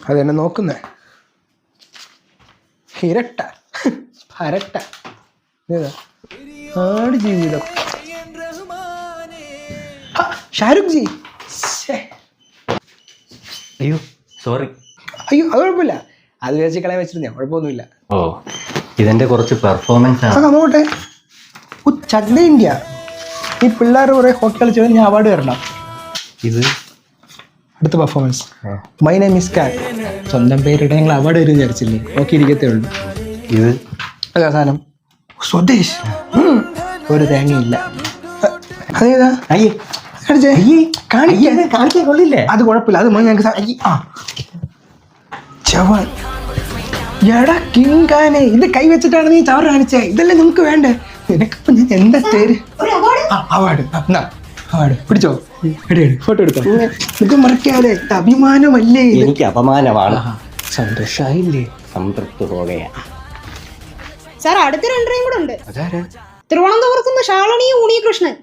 അതെന്നെ നോക്കുന്നേ ഇരട്ട പരട്ട ആട് ജീവിതം. ഷാരൂഖ് ജി. അയ്യോ സോറി. അയ്യോ അത് കുഴപ്പമില്ല, അത് വിചാരിച്ച് കളയാൻ വെച്ചിരുന്നേ, കുഴപ്പമൊന്നുമില്ല. ഓ ഇതെന്റെ കുറച്ച് പെർഫോമൻസ് ആണ്. നോട്ടെ ചഡ്ഡ ഇന്ത്യ. ഈ പിള്ളേർ കുറെ ഹോക്കി കളിച്ചു ഞാൻ അവാർഡ് തരണം. ഇത് അടുത്ത പെർഫോമൻസ് മൈ നെയിം ഇസ് കാൻ. സ്വന്തം പേരിടെ ഞങ്ങൾ അവാർഡ് വരും വിചാരിച്ചില്ലേ, നോക്കിയിരിക്കത്തേ ഉള്ളൂ. ഇത് അതെ സാധനം സ്വദേശ്. ഒരു തേങ്ങയില്ല. അതേതാ കാണിക്കാൻ കൊള്ളില്ലേ? അത് കുഴപ്പമില്ല, അത് ഞങ്ങൾക്ക് ചവാൻ. എടാ കിങ്കാനെ, ഇത് കൈ വെച്ചിട്ടാണ് നീ ചവർ കാണിച്ചേ. ഇതല്ലേ നമുക്ക് വേണ്ടേ? നിനക്കിപ്പോ ഞാൻ എന്താ പേര്? അവാർഡ്. അവാർഡ് പിടിച്ചോ, ഫോട്ടോ എടുത്തോ. ഇത് മറക്കാതെ അഭിമാനമല്ലേ? എനിക്ക് അപമാനമാണ്. സന്തോഷായില്ലേ? സംതൃപ്തി പോകുകയാണ്. സാർ അടുത്ത രണ്ടരയും കൂടെ ഉണ്ട്. അതാരാ? തിരുവനന്തപുരത്ത് നിന്ന് ശാലിനി ഉണ്ണികൃഷ്ണൻ.